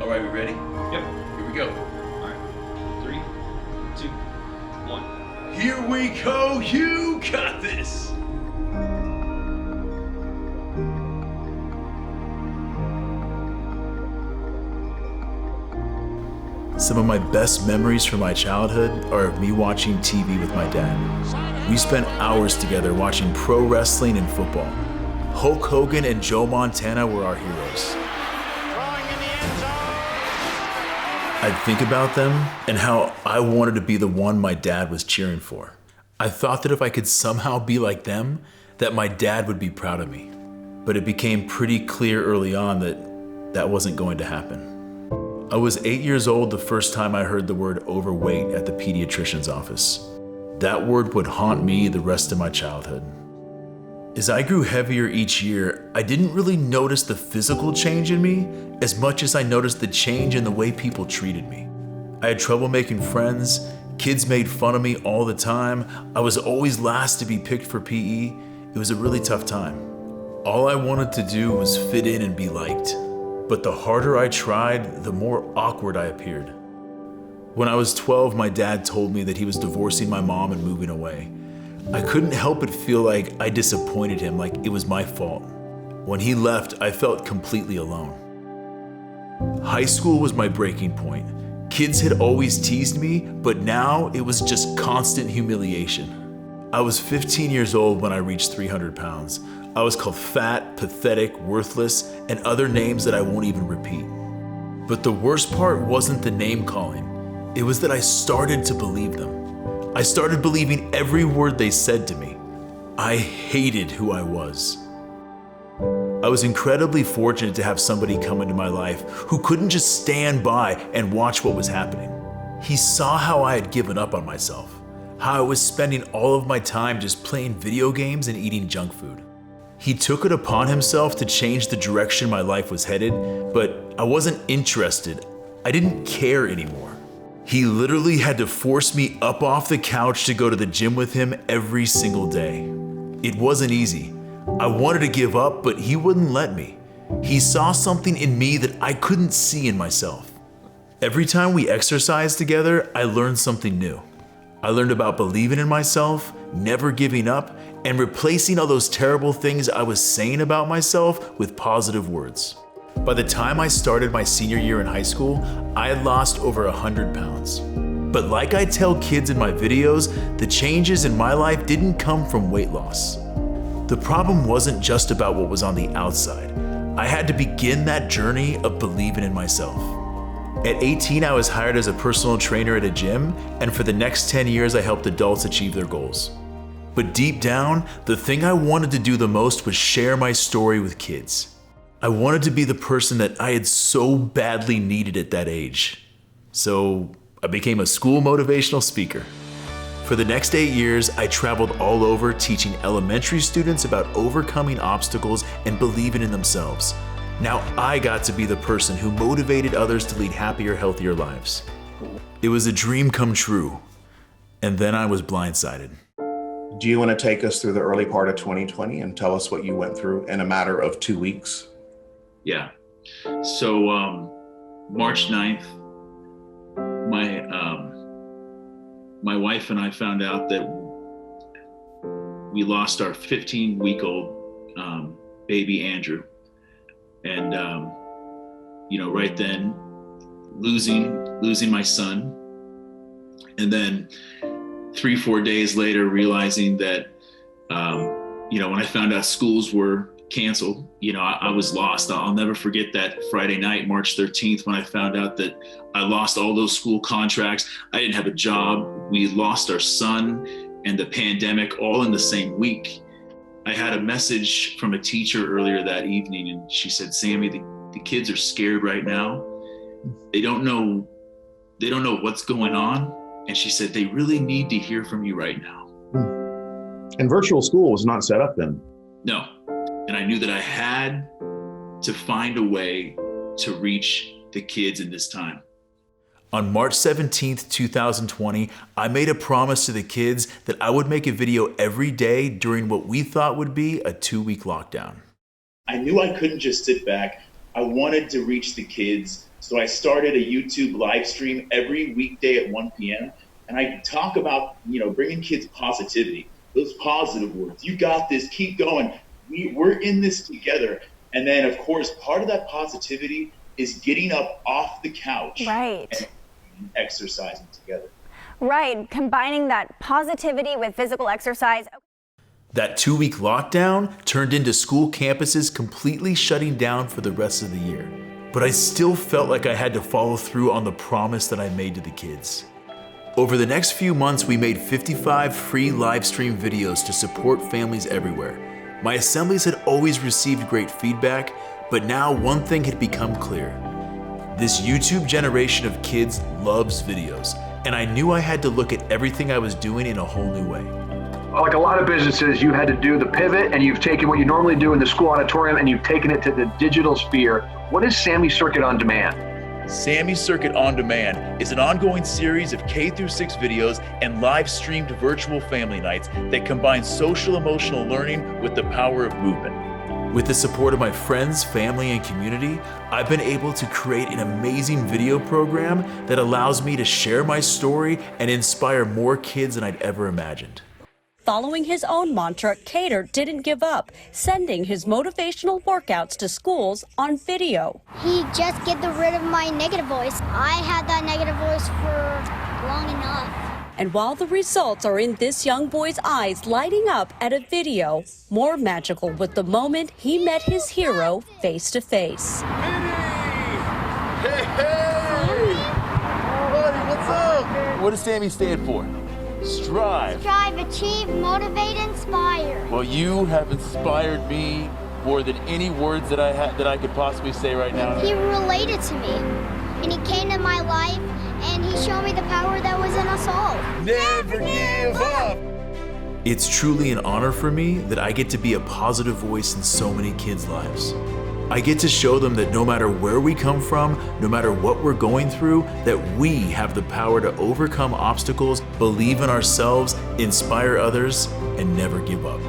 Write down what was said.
All right, we ready? Yep. Here we go. All right. 3, 2, 1. Here we go. You got this. Some of my best memories from my childhood are of me watching TV with my dad. We spent hours together watching pro wrestling and football. Hulk Hogan and Joe Montana were our heroes. I'd think about them and how I wanted to be the one my dad was cheering for. I thought that if I could somehow be like them, that my dad would be proud of me. But it became pretty clear early on that that wasn't going to happen. I was 8 years old the first time I heard the word overweight at the pediatrician's office. That word would haunt me the rest of my childhood. As I grew heavier each year, I didn't really notice the physical change in me as much as I noticed the change in the way people treated me. I had trouble making friends, kids made fun of me all the time, I was always last to be picked for PE. It was a really tough time. All I wanted to do was fit in and be liked. But the harder I tried, the more awkward I appeared. When I was 12, my dad told me that he was divorcing my mom and moving away. I couldn't help but feel like I disappointed him, like it was my fault. When he left, I felt completely alone. High school was my breaking point. Kids had always teased me, but now it was just constant humiliation. I was 15 years old when I reached 300 pounds. I was called fat, pathetic, worthless, and other names that I won't even repeat. But the worst part wasn't the name calling. It was that I started to believe them. I started believing every word they said to me. I hated who I was. I was incredibly fortunate to have somebody come into my life who couldn't just stand by and watch what was happening. He saw how I had given up on myself, how I was spending all of my time just playing video games and eating junk food. He took it upon himself to change the direction my life was headed, but I wasn't interested. I didn't care anymore. He literally had to force me up off the couch to go to the gym with him every single day. It wasn't easy. I wanted to give up, but he wouldn't let me. He saw something in me that I couldn't see in myself. Every time we exercised together, I learned something new. I learned about believing in myself, never giving up, and replacing all those terrible things I was saying about myself with positive words. By the time I started my senior year in high school, I had lost over 100 pounds. But like I tell kids in my videos, the changes in my life didn't come from weight loss. The problem wasn't just about what was on the outside. I had to begin that journey of believing in myself. At 18, I was hired as a personal trainer at a gym, and for the next 10 years, I helped adults achieve their goals. But deep down, the thing I wanted to do the most was share my story with kids. I wanted to be the person that I had so badly needed at that age. So I became a school motivational speaker. For the next 8 years, I traveled all over teaching elementary students about overcoming obstacles and believing in themselves. Now I got to be the person who motivated others to lead happier, healthier lives. It was a dream come true, and then I was blindsided. Do you want to take us through the early part of 2020 and tell us what you went through in a matter of 2 weeks? Yeah. So March 9th, my wife and I found out that we lost our 15-week-old baby Andrew. And, right then losing my son. And then 3-4 days later, realizing that, when I found out schools were canceled, I was lost. I'll never forget that Friday night, March 13th, when I found out that I lost all those school contracts. I didn't have a job. We lost our son and the pandemic all in the same week. I had a message from a teacher earlier that evening, and she said, Sammy, the kids are scared right now. They don't know what's going on. And she said, they really need to hear from you right now. And virtual school was not set up then. No. And I knew that I had to find a way to reach the kids in this time. On March 17th, 2020, I made a promise to the kids that I would make a video every day during what we thought would be a 2-week lockdown. I knew I couldn't just sit back. I wanted to reach the kids So I started a YouTube live stream every weekday at 1 p.m. And I talk about, bringing kids positivity, those positive words. You got this, keep going. We're in this together. And then, of course, part of that positivity is getting up off the couch and exercising together. Right, combining that positivity with physical exercise. That 2-week lockdown turned into school campuses completely shutting down for the rest of the year. But I still felt like I had to follow through on the promise that I made to the kids. Over the next few months, we made 55 free live stream videos to support families everywhere. My assemblies had always received great feedback, but now one thing had become clear. This YouTube generation of kids loves videos, and I knew I had to look at everything I was doing in a whole new way. Like a lot of businesses, you had to do the pivot, and you've taken what you normally do in the school auditorium and you've taken it to the digital sphere. What is Sami Circuit On Demand? Sami Circuit On Demand is an ongoing series of K-6 videos and live-streamed virtual family nights that combine social-emotional learning with the power of movement. With the support of my friends, family, and community, I've been able to create an amazing video program that allows me to share my story and inspire more kids than I'd ever imagined. Following his own mantra, Kader didn't give up, sending his motivational workouts to schools on video. He just get rid of my negative voice. I had that negative voice for long enough. And while the results are in this young boy's eyes lighting up at a video, more magical with the moment he met his hero face to face. Hey! Buddy, what's up? What does Sami stand for? Strive. Strive, achieve, motivate, inspire. Well, you have inspired me more than any words that I could possibly say right now. He related to me, and he came to my life, and he showed me the power that was in us all. Never give up! It's truly an honor for me that I get to be a positive voice in so many kids' lives. I get to show them that no matter where we come from, no matter what we're going through, that we have the power to overcome obstacles, believe in ourselves, inspire others, and never give up.